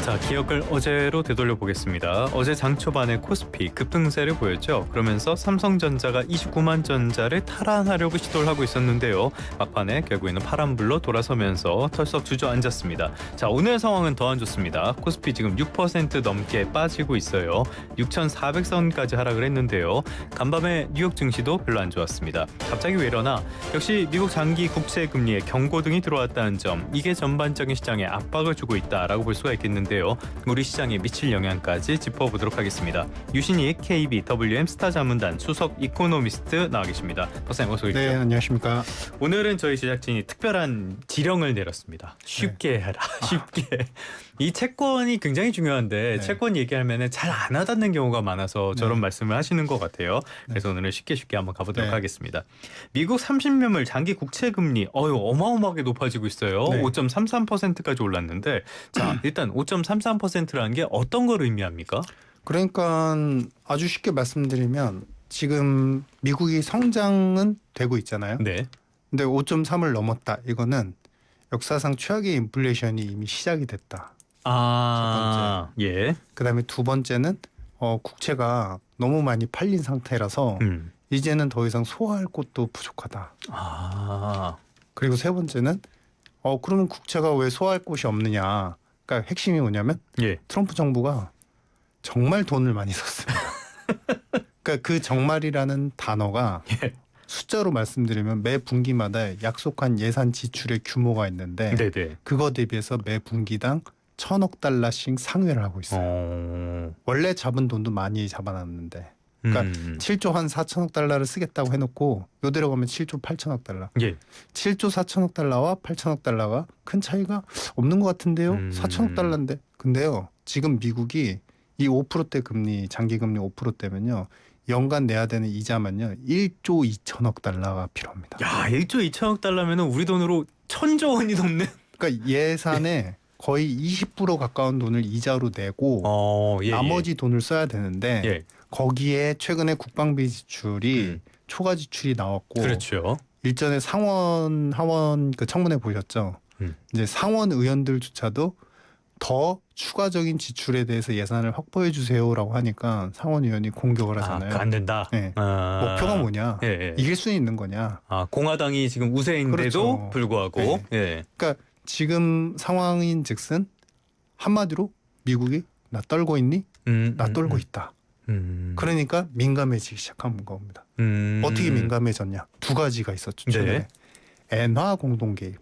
자, 기억을 어제로 되돌려 보겠습니다. 어제 장 초반에 코스피 급등세를 보였죠. 그러면서 삼성전자가 29만 전자를 탈환하려고 시도를 하고 있었는데요. 막판에 결국에는 파란불로 돌아서면서 털썩 주저앉았습니다. 자, 오늘 상황은 더 안 좋습니다. 코스피 지금 6% 넘게 빠지고 있어요. 6,400선까지 하락을 했는데요. 간밤에 뉴욕 증시도 별로 안 좋았습니다. 갑자기 왜 이러나? 역시 미국 장기 국채 금리에 경고등이 들어왔다는 점, 이게 전반적인 시장에 압박을 주고 있다라고 볼 수가 있겠는데요. 우리 시장에 미칠 영향까지 짚어보도록 하겠습니다. 유신익 KBWM 스타자문단 수석 이코노미스트 나와 계십니다. 박사님 어서 오십시오. 네, 안녕하십니까. 오늘은 저희 제작진이 특별한 지령을 내렸습니다. 쉽게 해라. 쉽게. 이 채권이 굉장히 중요한데 채권 얘기하면 잘 안 와닿는 경우가 많아서 저런 말씀을 하시는 것 같아요. 그래서 오늘은 쉽게 한번 가보도록 하겠습니다. 미국 30년물 장기 국채 금리 어마어마하게 높아지고 있어요. 5.33%까지 올랐는데 자, 일단 5.33%라는 게 어떤 걸 의미합니까? 그러니까 아주 쉽게 말씀드리면 지금 미국이 성장은 되고 있잖아요. 네. 근데 5.3을 넘었다. 이거는 역사상 최악의 인플레이션이 이미 시작이 됐다. 첫 번째. 예. 그다음에 두 번째는 국채가 너무 많이 팔린 상태라서 이제는 더 이상 소화할 곳도 부족하다. 그리고 세 번째는 그러면 국채가 왜 소화할 곳이 없느냐. 그러니까 핵심이 뭐냐면 트럼프 정부가 정말 돈을 많이 썼습니다. 그러니까 그 정말이라는 단어가 숫자로 말씀드리면 매 분기마다 약속한 예산 지출의 규모가 있는데 그거 대비해서 매 분기당 1,000억 달러씩 상회를 하고 있어요. 원래 잡은 돈도 많이 잡아놨는데 그러니까 7조 한 4천억 달러를 쓰겠다고 해놓고 요대로 가면 7조 8천억 달러. 7조 4천억 달러와 8천억 달러가 큰 차이가 없는 것 같은데요. 4천억 달러인데. 근데요. 지금 미국이 이 5%대 금리 장기금리 5%대면요. 연간 내야 되는 이자만요. 1조 2천억 달러가 필요합니다. 야, 1조 2천억 달러면 우리 돈으로 1,000조 원이 넘는. 그러니까 예산에 거의 20% 가까운 돈을 이자로 내고 나머지 돈을 써야 되는데 거기에 최근에 국방비 지출이 초과 지출이 나왔고 일전에 상원 하원 그 청문회 보셨죠? 이제 상원 의원들조차도 더 추가적인 지출에 대해서 예산을 확보해 주세요라고 하니까 상원 의원이 공격을 하잖아요. 안 된다. 목표가 뭐냐? 이길 수 있는 거냐? 공화당이 지금 우세인데도 불구하고. 그러니까 지금 상황인즉슨 한마디로 미국이 나 떨고 있니? 나 떨고 있다. 그러니까 민감해지기 시작한 겁니다. 어떻게 민감해졌냐? 두 가지가 있었죠. 최근에 엔화 공동 개입.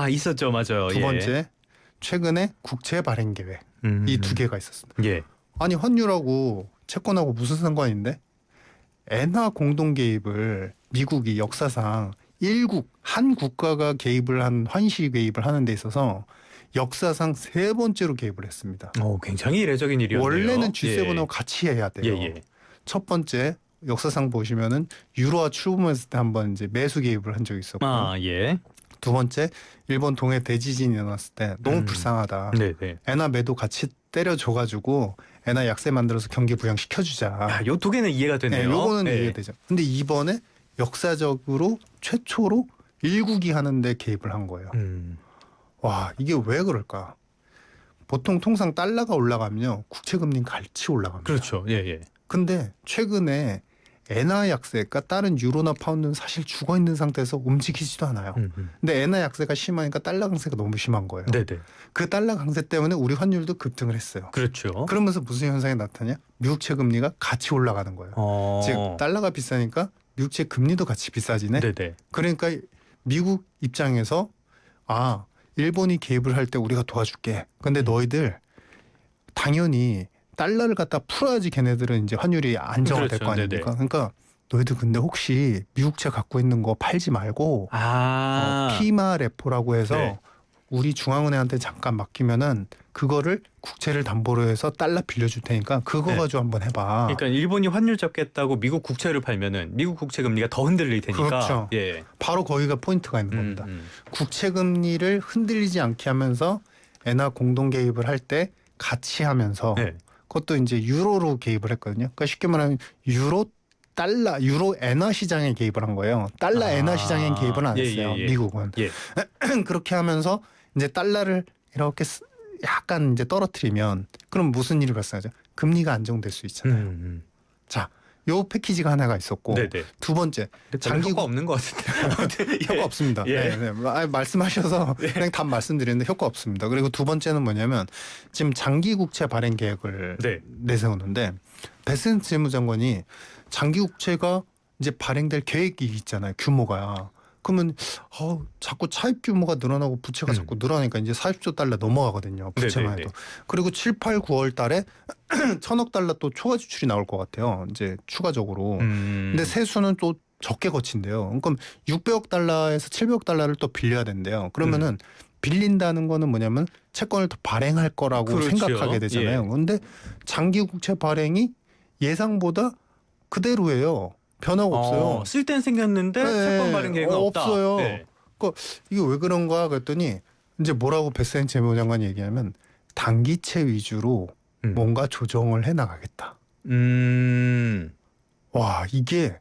있었죠, 맞아요. 두 번째 최근에 국채 발행 계획. 이 두 개가 있었습니다. 아니 환율하고 채권하고 무슨 상관인데? 엔화 공동 개입을 미국이 역사상 한 국가가 개입을 한 환시 개입을 하는 데 있어서 역사상 세 번째로 개입을 했습니다. 굉장히 이례적인 일이었네요. 원래는 G7하고 같이 해야 돼요. 첫 번째 역사상 보시면은 유로화 출범했을 때 한번 이제 매수 개입을 한 적이 있었고, 두 번째 일본 동해 대지진이 일어났을 때 너무 불쌍하다. 엔화 매도 같이 때려줘가지고 엔화 약세 만들어서 경기 부양시켜주자. 요 두 개는 이해가 되네요. 요거는 이해되죠. 근데 이번에 역사적으로 최초로 1국이 하는데 개입을 한 거예요. 와, 이게 왜 그럴까? 보통 통상 달러가 올라가면요 국채금리는 같이 올라갑니다. 그렇죠. 근데 최근에 엔화 약세가 다른 유로나 파운드는 사실 죽어 있는 상태에서 움직이지도 않아요. 근데 엔화 약세가 심하니까 달러 강세가 너무 심한 거예요. 그 달러 강세 때문에 우리 환율도 급등을 했어요. 그러면서 무슨 현상이 나타나냐? 미국채 금리가 같이 올라가는 거예요. 즉 달러가 비싸니까 미국채 금리도 같이 비싸지네. 그러니까 미국 입장에서 일본이 개입을 할 때 우리가 도와줄게. 근데 너희들 당연히 달러를 갖다 풀어야지 걔네들은 이제 환율이 안정화될 거 아닙니까? 그러니까 너희들 근데 혹시 미국채 갖고 있는 거 팔지 말고 피마 레포라고 해서 우리 중앙은행한테 잠깐 맡기면은 그거를 국채를 담보로 해서 달러 빌려줄 테니까 그거 가지고 한번 해봐. 그러니까 일본이 환율 잡겠다고 미국 국채를 팔면은 미국 국채 금리가 더 흔들릴 테니까. 그렇죠. 바로 거기가 포인트가 있는 겁니다. 국채 금리를 흔들리지 않게 하면서 엔화 공동 개입을 할 때 같이 하면서 그것도 이제 유로로 개입을 했거든요. 그러니까 쉽게 말하면 유로 엔화 시장에 개입을 한 거예요. 달러 엔화 시장에 개입은 안 했어요. 미국은. 그렇게 하면서 이제 달러를 약간 이제 떨어뜨리면 그럼 무슨 일이 발생하죠? 금리가 안정될 수 있잖아요. 자, 요 패키지가 하나가 있었고 네네. 두 번째 장기 효과 없는 것 같은데. 효과 없습니다. 예. 네. 말씀하셔서 그냥 답 말씀드리는데 효과 없습니다. 그리고 두 번째는 뭐냐면 지금 장기 국채 발행 계획을 내세우는데 베센트 재무장관이 장기 국채가 이제 발행될 계획이 있잖아요. 규모가. 그러면 자꾸 차입 규모가 늘어나고 부채가 자꾸 늘어나니까 이제 40조 달러 넘어가거든요. 부채만 해도. 그리고 7, 8, 9월 달에 1,000억 달러 또 초과 지출이 나올 것 같아요. 이제 추가적으로. 근데 세수는 또 적게 거친대요. 그럼 600억 달러에서 700억 달러를 또 빌려야 된대요. 그러면은 빌린다는 거는 뭐냐면 채권을 더 발행할 거라고 그렇죠. 생각하게 되잖아요. 그런데 장기 국채 발행이 예상보다 그대로예요. 변화가 없어요. 쓸 땐 생겼는데 채권 발행 계획은 없다. 없어요. 그러니까 이게 왜 그런가 그랬더니 이제 뭐라고 베센트 재무장관이 얘기하면 단기채 위주로 뭔가 조정을 해나가겠다. 와, 이게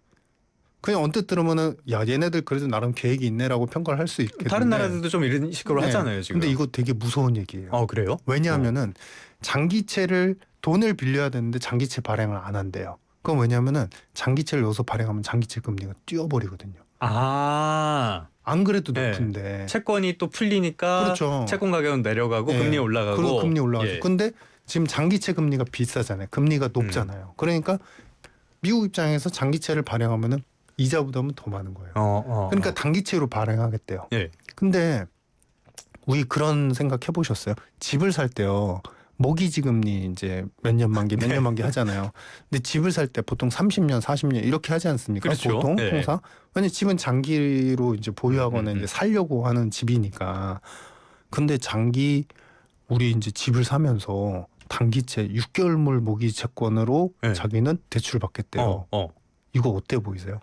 그냥 언뜻 들으면은 야, 얘네들 그래도 나름 계획이 있네라고 평가를 할 수 있겠는데 다른 나라들도 좀 이런 식으로 하잖아요 지금. 근데 이거 되게 무서운 얘기예요. 그래요? 왜냐하면은 장기채를 돈을 빌려야 되는데 장기채 발행을 안 한대요. 그건 왜냐하면은 장기채를 여기서 발행하면 장기채 금리가 뛰어버리거든요. 안 그래도 높은데 채권이 또 풀리니까 그렇죠. 채권 가격은 내려가고 금리 올라가고. 그리고 금리 올라가고. 근데 지금 장기채 금리가 비싸잖아요. 금리가 높잖아요. 그러니까 미국 입장에서 장기채를 발행하면은 이자 부담은 더 많은 거예요. 그러니까 단기채로 발행하겠대요. 근데 우리 그런 생각 해보셨어요? 집을 살 때요. 모기지 금리 이제 몇 년 만기 하잖아요. 근데 집을 살 때 보통 30년, 40년 이렇게 하지 않습니까? 그렇죠. 보통 통상. 왜냐면 집은 장기로 이제 보유하거나 이제 살려고 하는 집이니까. 근데 우리 이제 집을 사면서 단기채 6개월물 모기지 채권으로 자기는 대출을 받겠대요. 이거 어때 보이세요?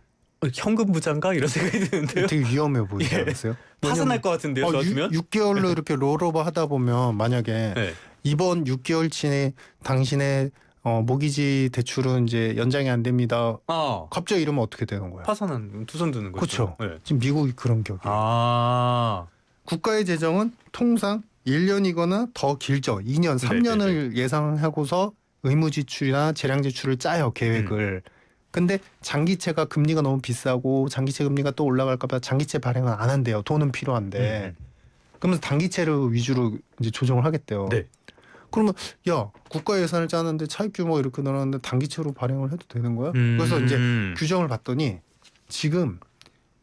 현금 부자인가 이런 생각이 드는데요. 되게 위험해 보이지 않으세요? 파산할 것 같은데요. 저 같으면 6개월로 이렇게 롤오버 하다 보면 만약에 이번 6개월치에 당신의 모기지 대출은 이제 연장이 안 됩니다. 갑자기 이러면 어떻게 되는 거야? 파산은 두 손 드는 거죠. 그렇죠. 지금 미국이 그런 격이에요. 국가의 재정은 통상 1년이거나 더 길죠. 2년, 3년을 예상하고서 의무 지출이나 재량 지출을 짜요. 계획을. 근데 장기채가 금리가 너무 비싸고 장기채 금리가 또 올라갈까 봐 장기채 발행은 안 한대요. 돈은 필요한데. 그러면서 단기채를 위주로 이제 조정을 하겠대요. 그러면 야, 국가 예산을 짜는데 차입 규모가 이렇게 늘어났는데 단기채로 발행을 해도 되는 거야? 그래서 이제 규정을 봤더니 지금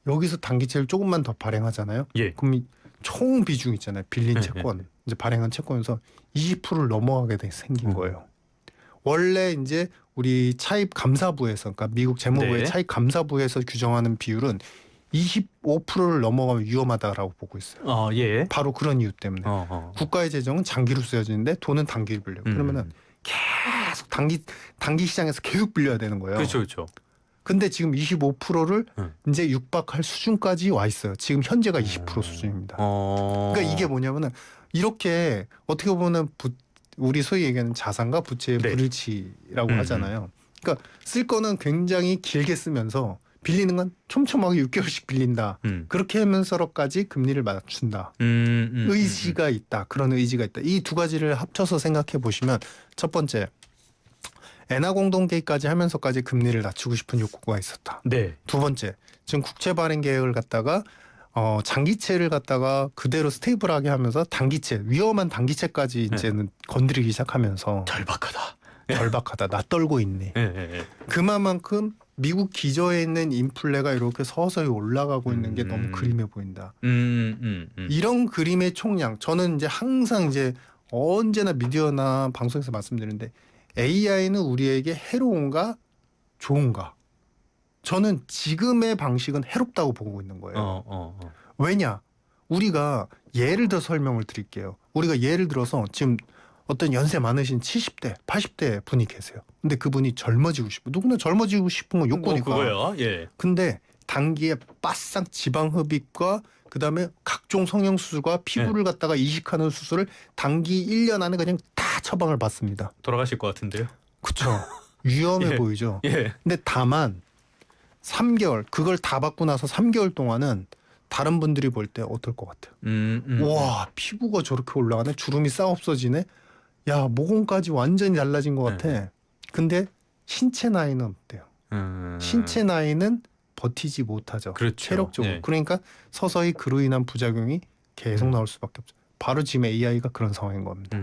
여기서 단기채를 조금만 더 발행하잖아요. 그럼 총 비중 있잖아요. 빌린 채권, 이제 발행한 채권에서 20%를 넘어가게 생긴 거예요. 원래 이제 우리 차입 감사부에서, 그러니까 미국 재무부의 차입 감사부에서 규정하는 비율은 25%를 넘어가면 위험하다라고 보고 있어요. 바로 그런 이유 때문에. 국가의 재정은 장기로 쓰여지는데 돈은 단기로 빌려요. 그러면은 계속 단기 시장에서 계속 빌려야 되는 거예요. 그렇죠. 근데 지금 25%를 이제 육박할 수준까지 와 있어요. 지금 현재가 20% 수준입니다. 그러니까 이게 뭐냐면은 이렇게 어떻게 보면 우리 소위 얘기하는 자산과 부채의 불일치라고 하잖아요. 그러니까 쓸 거는 굉장히 길게 쓰면서 빌리는 건 촘촘하게 6개월씩 빌린다. 그렇게 하면서까지 금리를 맞춘다. 의지가 있다. 그런 의지가 있다. 이 두 가지를 합쳐서 생각해 보시면 첫 번째, 엔화 공동계획까지 하면서까지 금리를 낮추고 싶은 욕구가 있었다. 두 번째, 지금 국채 발행 계획을 갖다가 장기채를 갖다가 그대로 스테이블하게 하면서 단기채, 위험한 단기채까지 이제는 건드리기 시작하면서 절박하다. 낯떨고 있네. 그만큼 미국 기저에 있는 인플레가 이렇게 서서히 올라가고 있는 게 너무 그림해 보인다. 이런 그림의 총량, 저는 이제 항상 이제 언제나 미디어나 방송에서 말씀드리는데 AI는 우리에게 해로운가 좋은가? 저는 지금의 방식은 해롭다고 보고 있는 거예요. 왜냐? 우리가 예를 들어 설명을 드릴게요. 우리가 예를 들어서 지금 어떤 연세 많으신 70대, 80대 분이 계세요. 근데 그분이 젊어지고 싶어. 누구나 젊어지고 싶은 건 욕구니까. 그거요. 근데 단기에 바싹 지방 흡입과 그다음에 각종 성형 수술과 피부를 갖다가 이식하는 수술을 단기 1년 안에 그냥 다 처방을 받습니다. 돌아가실 것 같은데요. 그렇죠. 위험해 보이죠. 근데 다만 3개월 그걸 다 받고 나서 3개월 동안은 다른 분들이 볼 때 어떨 것 같아요? 와, 피부가 저렇게 올라가네. 주름이 싹 없어지네. 야, 모공까지 완전히 달라진 것 같아. 근데 신체 나이는 어때요? 신체 나이는 버티지 못하죠. 그렇죠. 체력적으로. 네. 그러니까 서서히 그로 인한 부작용이 계속 나올 수밖에 없죠. 바로 지금 AI가 그런 상황인 겁니다.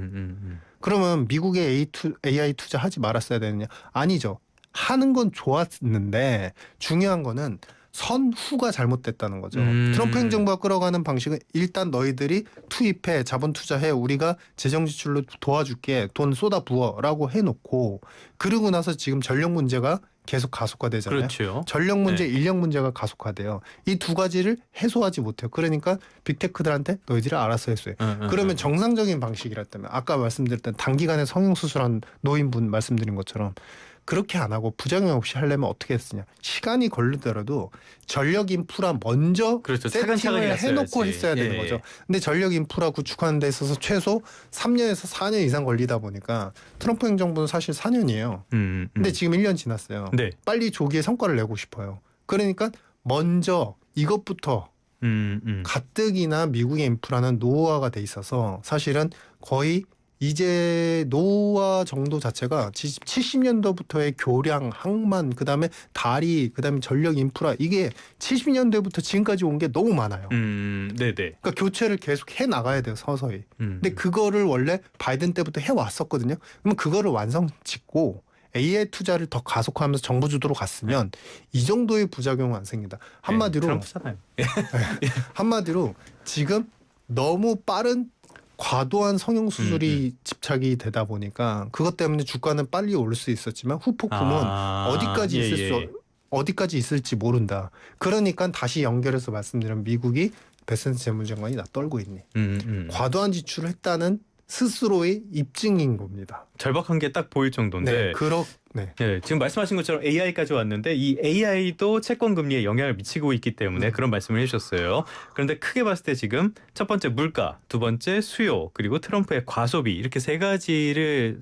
그러면 미국에 AI 투자하지 말았어야 되느냐? 아니죠. 하는 건 좋았는데 중요한 거는 선후가 잘못됐다는 거죠. 트럼프 행정부가 끌어가는 방식은 일단 너희들이 투입해, 자본 투자해, 우리가 재정 지출로 도와줄게, 돈 쏟아 부어라고 해놓고, 그러고 나서 지금 전력 문제가 계속 가속화되잖아요. 그렇죠. 전력 문제, 네. 인력 문제가 가속화돼요. 이 두 가지를 해소하지 못해요. 그러니까 빅테크들한테 너희들이 알아서 해소해. 그러면 정상적인 방식이랬다면, 아까 말씀드렸던 단기간에 성형수술한 노인분 말씀드린 것처럼 그렇게 안 하고 부작용 없이 하려면 어떻게 했으냐. 시간이 걸리더라도 전력 인프라 먼저 그렇죠. 세팅을 해놓고 했어야 되는 거죠. 근데 전력 인프라 구축하는 데 있어서 최소 3년에서 4년 이상 걸리다 보니까 트럼프 행정부는 사실 4년이에요. 근데 지금 1년 지났어요. 네. 빨리 조기에 성과를 내고 싶어요. 그러니까 먼저 이것부터 가뜩이나 미국의 인프라는 노후화가 돼 있어서 사실은 거의 이제 노후화 정도 자체가 70년도부터의 교량, 항만, 그다음에 다리, 그다음에 전력 인프라, 이게 70년대부터 지금까지 온 게 너무 많아요. 네네. 그러니까 교체를 계속 해 나가야 돼요, 서서히. 근데 그거를 원래 바이든 때부터 해 왔었거든요. 그러면 그거를 완성 짓고 AI 투자를 더 가속화하면서 정부 주도로 갔으면 이 정도의 부작용은 안 생긴다. 한마디로 트럼프잖아요. 한마디로 지금 너무 빠른 과도한 성형수술이 집착이 되다 보니까 그것 때문에 주가는 빨리 오를 수 있었지만 후폭풍은 어디까지 있을지 모른다. 그러니까 다시 연결해서 말씀드리면 미국이 베센스 재무장관이 나 떨고 있니. 과도한 지출을 했다는 스스로의 입증인 겁니다. 절박한 게 딱 보일 정도인데. 네. 지금 말씀하신 것처럼 AI까지 왔는데 이 AI도 채권 금리에 영향을 미치고 있기 때문에 그런 말씀을 해주셨어요. 그런데 크게 봤을 때 지금 첫 번째 물가, 두 번째 수요, 그리고 트럼프의 과소비, 이렇게 세 가지를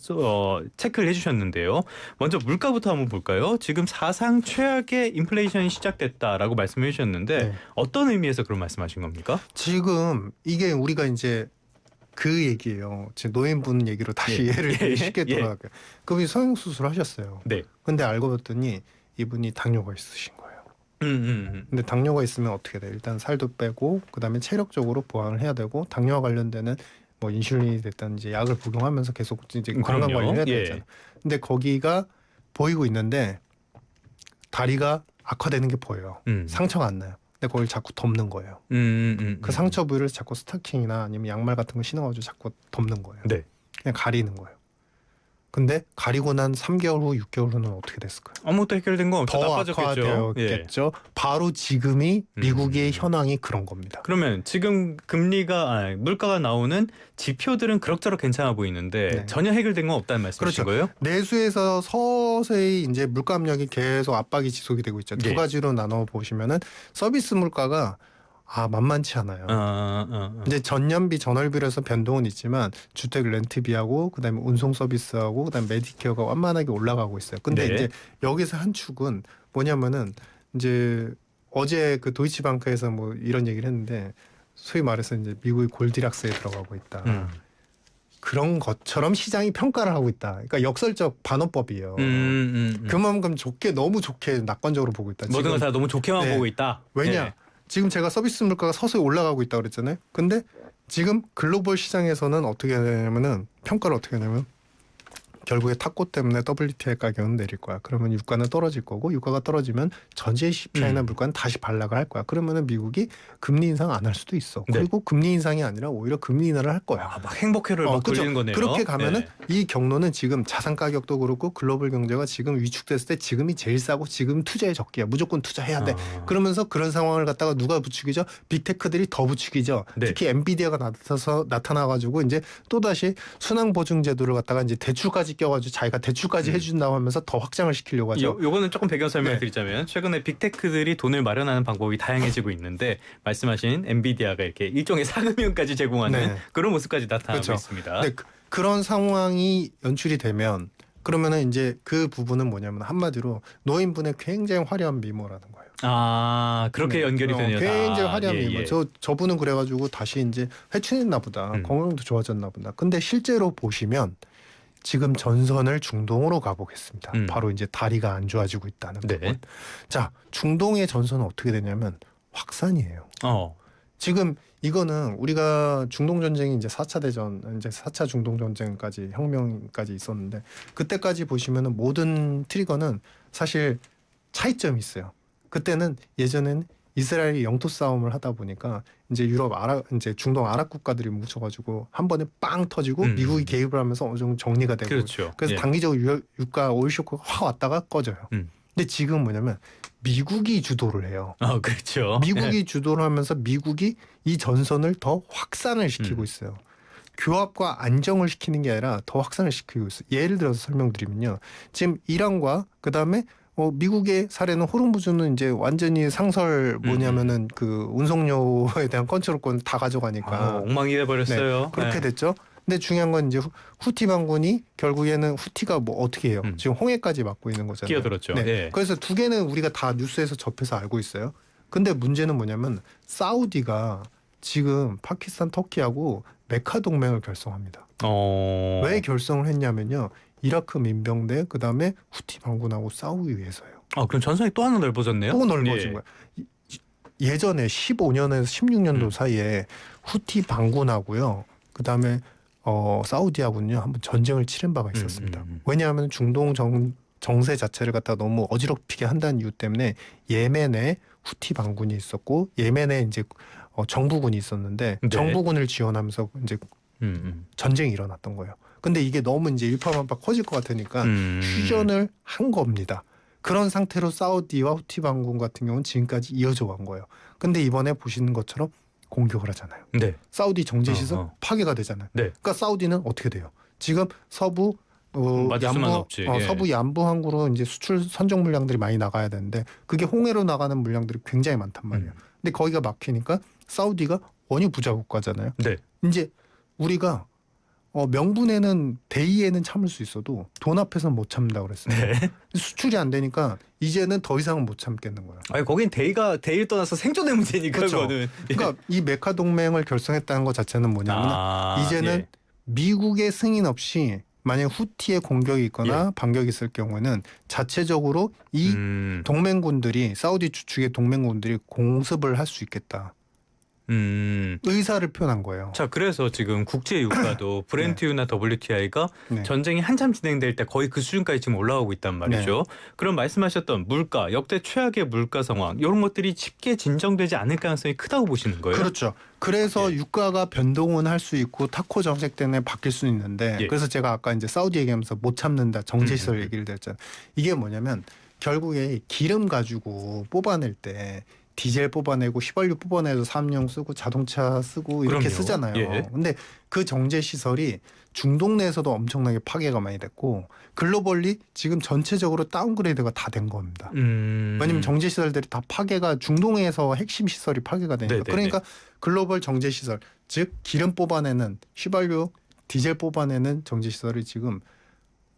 체크를 해주셨는데요. 먼저 물가부터 한번 볼까요? 지금 사상 최악의 인플레이션이 시작됐다라고 말씀을 해주셨는데 어떤 의미에서 그런 말씀하신 겁니까? 지금 이게 우리가 이제 그 얘기예요. 제 노인분 얘기로 다시 예를 쉽게 돌아갈게요. 그분이 성형수술 하셨어요. 네. 근데 알고 봤더니 이분이 당뇨가 있으신 거예요. 근데 당뇨가 있으면 어떻게 돼요? 일단 살도 빼고 그다음에 체력적으로 보완을 해야 되고 당뇨와 관련되는 뭐 인슐린이 됐든 이제 약을 복용하면서 계속 이제 건강 관리를 해야 되잖아요. 근데 거기가 보이고 있는데 다리가 악화되는 게 보여요. 상처가 안 나요. 근데 거기를 자꾸 덮는 거예요. 그 상처 부위를 자꾸 스타킹이나 아니면 양말 같은 거 신어가지고 자꾸 덮는 거예요. 네. 그냥 가리는 거예요. 근데 가리고 난 3개월 후, 6개월 후는 어떻게 됐을까요? 아무것도 해결된 건 없죠. 더 나빠졌겠죠. 악화되었겠죠. 바로 지금이 미국의 현황이 그런 겁니다. 그러면 지금 물가가 나오는 지표들은 그럭저럭 괜찮아 보이는데 전혀 해결된 건 없다는 말씀이신 거예요? 내수에서 서서히 이제 물가 압력이 계속 압박이 지속이 되고 있죠. 두 가지로 나눠 보시면은 서비스 물가가 만만치 않아요. 이제 전년비, 전월비로 해서 변동은 있지만 주택 렌트비하고 그다음에 운송 서비스하고 그다음에 메디케어가 완만하게 올라가고 있어요. 근데 이제 여기서 한 축은 뭐냐면은 이제 어제 그 도이치방크에서 뭐 이런 얘기를 했는데 소위 말해서 이제 미국이 골디락스에 들어가고 있다. 그런 것처럼 시장이 평가를 하고 있다. 그러니까 역설적 반어법이에요. 그만큼 너무 좋게 낙관적으로 보고 있다. 모든 걸 다 너무 좋게만 보고 있다. 왜냐? 지금 제가 서비스 물가가 서서히 올라가고 있다고 그랬잖아요. 근데 지금 글로벌 시장에서는 어떻게 하냐면은 평가를 어떻게 하냐면 결국에 탁구 때문에 WTI 가격은 내릴 거야. 그러면 유가는 떨어질 거고 유가가 떨어지면 전체 CPI나 물가는 다시 반락을 할 거야. 그러면은 미국이 금리 인상 안 할 수도 있어. 그리고 금리 인상이 아니라 오히려 금리 인하를 할 거야. 막 행복회를 막 돌리는 거네요. 그렇게 가면은 이 경로는 지금 자산 가격도 그렇고 글로벌 경제가 지금 위축됐을 때 지금이 제일 싸고 지금 투자에 적기야. 무조건 투자해야 돼. 그러면서 그런 상황을 갖다가 누가 부추기죠? 빅테크들이 더 부추기죠. 특히 엔비디아가 나타나가지고 이제 또 다시 순환 보증 제도를 갖다가 이제 대출까지 껴가지고 자기가 대출까지 해준다고 하면서 더 확장을 시키려고 하죠. 요거는 조금 배경 설명을 드리자면 최근에 빅테크들이 돈을 마련하는 방법이 다양해지고 있는데 말씀하신 엔비디아가 이렇게 일종의 사금융까지 제공하는 그런 모습까지 나타나고 있습니다. 그런 상황이 연출이 되면 그러면은 이제 그 부분은 뭐냐면 한마디로 노인분의 굉장히 화려한 미모라는 거예요. 아, 그렇게 네. 연결이 되네요. 굉장히 화려한 예, 미모. 예. 저분은 그래가지고 다시 이제 회춘했나 보다. 건강도 좋아졌나 보다. 근데 실제로 보시면 지금 전선을 중동으로 가보겠습니다. 바로 이제 다리가 안 좋아지고 있다는 네. 부분. 자, 중동의 전선은 어떻게 되냐면 확산이에요. 지금 이거는 우리가 중동 전쟁이 이제 4차 대전, 이제 4차 중동 전쟁까지 혁명까지 있었는데 그때까지 보시면은 모든 트리거는 사실 차이점이 있어요. 그때는 예전엔 이스라엘이 영토 싸움을 하다 보니까 이제 이제 중동 아랍 국가들이 뭉쳐가지고 한 번에 빵 터지고 미국이 개입을 하면서 어느 정도 정리가 되고 그렇죠. 그래서 예. 단기적으로 유가 오일 쇼크가 확 왔다가 꺼져요. 근데 지금 뭐냐면 미국이 주도를 해요. 그렇죠. 미국이 주도를 하면서 미국이 이 전선을 더 확산을 시키고 있어요. 교합과 안정을 시키는 게 아니라 더 확산을 시키고 있어요. 예를 들어서 설명드리면요. 지금 이란과 그다음에 미국의 사례는 호르무즈는 이제 완전히 상설 뭐냐면은 그 운송료에 대한 컨트롤권 다 가져가니까 엉망이 돼버렸어요. 네, 그렇게 됐죠. 근데 중요한 건 이제 후티 반군이 결국에는 후티가 뭐 어떻게 해요? 지금 홍해까지 막고 있는 거잖아요. 끼어들었죠. 네. 예. 그래서 두 개는 우리가 다 뉴스에서 접해서 알고 있어요. 근데 문제는 뭐냐면 사우디가 지금 파키스탄, 터키하고 메카 동맹을 결성합니다. 왜 결성을 했냐면요. 이라크 민병대 그다음에 후티 반군하고 싸우기 위해서요. 그럼 전선이 또 하나 넓어졌네요. 또 넓어진 거예요. 예전에 15년에서 16년도 사이에 후티 반군하고요. 그다음에 사우디하고는요 한번 전쟁을 치른 바가 있었습니다. 왜냐하면 중동 정세 자체를 갖다 너무 어지럽히게 한다는 이유 때문에 예멘에 후티 반군이 있었고 예멘에 이제 정부군이 있었는데 네. 정부군을 지원하면서 이제 전쟁이 일어났던 거예요. 근데 이게 너무 이제 일파만파 커질 것 같으니까 휴전을 한 겁니다. 그런 상태로 사우디와 후티 반군 같은 경우는 지금까지 이어져 간 거예요. 근데 이번에 보시는 것처럼 공격을 하잖아요. 네. 사우디 정제시설 파괴가 되잖아요. 네. 그러니까 사우디는 어떻게 돼요? 지금 서부 서부 양부 항구로 이제 수출 선적 물량들이 많이 나가야 되는데 그게 홍해로 나가는 물량들이 굉장히 많단 말이에요. 근데 거기가 막히니까 사우디가 원유 부자 국가잖아요. 네. 이제 우리가 명분에는 대의에는 참을 수 있어도 돈 앞에서는 못 참는다 그랬어요. 네. 수출이 안 되니까 이제는 더 이상은 못 참겠는 거예요. 거긴 대의를 떠나서 생존의 문제니까 그렇죠. 그거는. 그러니까 이 메카 동맹을 결성했다는 것 자체는 뭐냐면 이제는 미국의 승인 없이 만약 후티의 공격이 있거나 반격이 있을 경우에는 자체적으로 이 동맹군들이 사우디 주축의 동맹군들이 공습을 할 수 있겠다. 의사를 표현한 거예요. 자, 그래서 지금 국제 유가도 브렌트유나 WTI가 전쟁이 한참 진행될 때 거의 그 수준까지 지금 올라가고 있단 말이죠. 그럼 말씀하셨던 물가, 역대 최악의 물가 상황 이런 것들이 쉽게 진정되지 않을 가능성이 크다고 보시는 거예요? 그렇죠. 그래서 유가가 변동은 할 수 있고 타코 정책 때문에 바뀔 수 있는데 그래서 제가 아까 이제 사우디 얘기하면서 못 참는다 정제시설 얘기를 드렸잖아요. 이게 뭐냐면 결국에 기름 가지고 뽑아낼 때 디젤 뽑아내고 휘발유 뽑아내서 삼용 쓰고 자동차 쓰고 이렇게 그럼요. 쓰잖아요. 근데 그 정제 시설이 중동 내에서도 엄청나게 파괴가 많이 됐고 글로벌리 지금 전체적으로 다운그레이드가 다 된 겁니다. 왜냐하면 정제 시설들이 다 파괴가 중동에서 핵심 시설이 파괴가 되니까. 그러니까 글로벌 정제 시설 즉 기름 뽑아내는 휘발유 디젤 뽑아내는 정제 시설이 지금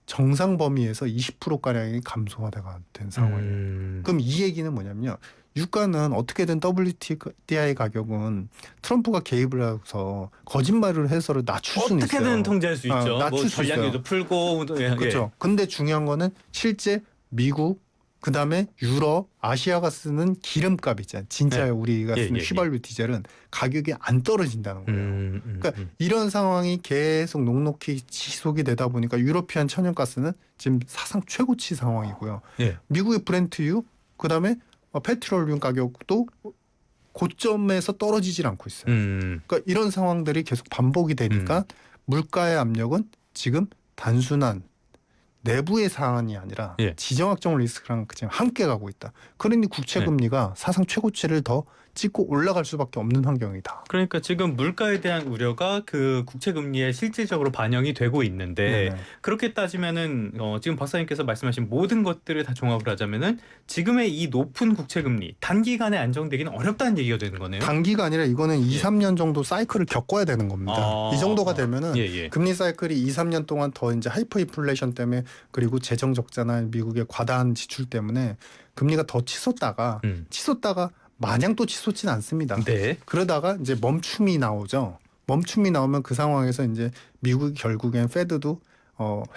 정상 범위에서 20%가량이 감소가 된 상황이에요. 그럼 이 얘기는 뭐냐면요. 유가는 어떻게든 WTI 가격은 트럼프가 개입을 해서 거짓말을 해서를 낮출 수는 있어요. 어떻게든 통제할 수 있죠. 낮출 수 있어요. 전략률도 풀고. 그렇죠. 근데 중요한 거는 실제 미국 그다음에 유럽, 아시아가 쓰는 기름값 있잖아요. 진짜 우리가 쓰는 휘발유 디젤은 가격이 안 떨어진다는 거예요. 그러니까 이런 상황이 계속 녹록히 지속이 되다 보니까 유러피안 천연가스는 지금 사상 최고치 상황이고요. 미국의 브렌트유 그다음에 페트롤륨 가격도 고점에서 떨어지질 않고 있어요. 그러니까 이런 상황들이 계속 반복이 되니까 물가의 압력은 지금 단순한 내부의 상황이 아니라 지정학적 리스크랑 지금 함께 가고 있다. 그러니 국채 금리가 사상 최고치를 더 찍고 올라갈 수밖에 없는 환경이다. 그러니까 지금 물가에 대한 우려가 그 국채 금리에 실질적으로 반영이 되고 있는데 네네. 그렇게 따지면은 지금 박사님께서 말씀하신 모든 것들을 다 종합을 하자면은 지금의 이 높은 국채 금리 단기간에 안정되기는 어렵다는 얘기가 되는 거네요. 단기가 아니라 이거는 2, 3년 정도 사이클을 겪어야 되는 겁니다. 이 정도가 되면은 금리 사이클이 2, 3년 동안 더 이제 하이퍼 인플레이션 때문에 그리고 재정 적자나 미국의 과다한 지출 때문에 금리가 더 치솟다가 마냥 또 치솟진 않습니다. 네. 그러다가 이제 멈춤이 나오죠. 멈춤이 나오면 그 상황에서 이제 미국이 결국엔 페드도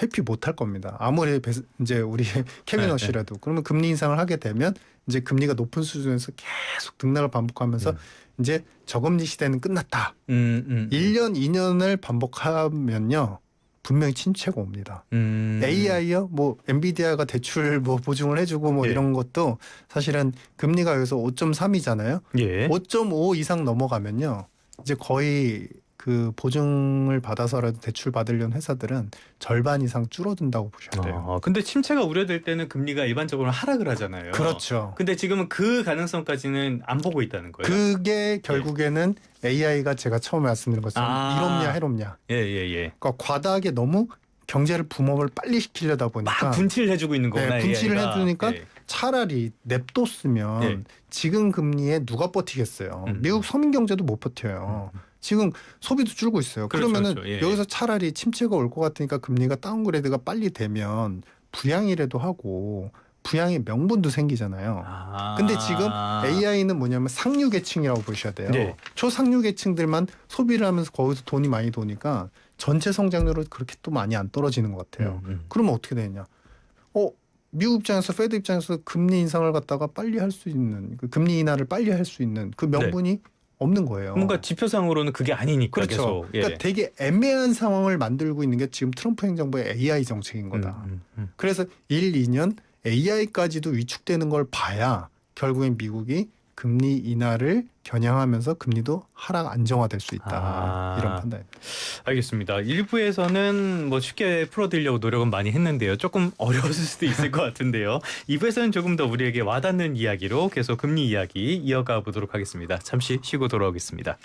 회피 못할 겁니다. 아무리 이제 우리 케빈 워시라도 그러면 금리 인상을 하게 되면 이제 금리가 높은 수준에서 계속 등락을 반복하면서 이제 저금리 시대는 끝났다. 1년, 2년을 반복하면요. 분명히 침체가 옵니다. AI요, 뭐 엔비디아가 대출 뭐 보증을 해주고 뭐 이런 것도 사실은 금리가 여기서 5.3이잖아요. 5.5 이상 넘어가면요, 이제 거의 그 보증을 받아서라도 대출 받으려는 회사들은 절반 이상 줄어든다고 보셔야 돼요. 근데 침체가 우려될 때는 금리가 일반적으로 하락을 하잖아요. 그렇죠. 근데 지금은 그 가능성까지는 안 보고 있다는 거예요. 그게 결국에는 AI가 제가 처음에 말씀드린 것처럼 이롭냐 해롭냐. 그러니까 과다하게 너무 경제를 붐업을 빨리 시키려다 보니까 막 분칠을 해주고 있는 거구나. 분칠을 AI가. 해주니까 차라리 냅뒀으면 지금 금리에 누가 버티겠어요. 미국 서민 경제도 못 버텨요. 지금 소비도 줄고 있어요. 그러면은 여기서 차라리 침체가 올 것 같으니까 금리가 다운그레이드가 빨리 되면 부양이라도 하고 부양의 명분도 생기잖아요. 근데 지금 AI는 뭐냐면 상류계층이라고 보셔야 돼요. 초상류계층들만 소비를 하면서 거기서 돈이 많이 도니까 전체 성장률은 그렇게 또 많이 안 떨어지는 것 같아요. 그러면 어떻게 되냐? 미국 입장에서 페드 입장에서 금리 인상을 갖다가 빨리 할 수 있는 그 금리 인하를 빨리 할 수 있는 그 명분이 없는 거예요. 뭔가 지표상으로는 그게 아니니까. 그렇죠. 계속. 그러니까 되게 애매한 상황을 만들고 있는 게 지금 트럼프 행정부의 AI 정책인 거다. 그래서 1, 2년 AI까지도 위축되는 걸 봐야 결국엔 미국이 금리 인하를 겨냥하면서 금리도 하락 안정화될 수 있다. 이런 판단입니다. 알겠습니다. 1부에서는 뭐 쉽게 풀어드리려고 노력은 많이 했는데요. 조금 어려웠을 수도 있을 것 같은데요. 2부에서는 조금 더 우리에게 와닿는 이야기로 계속 금리 이야기 이어가 보도록 하겠습니다. 잠시 쉬고 돌아오겠습니다.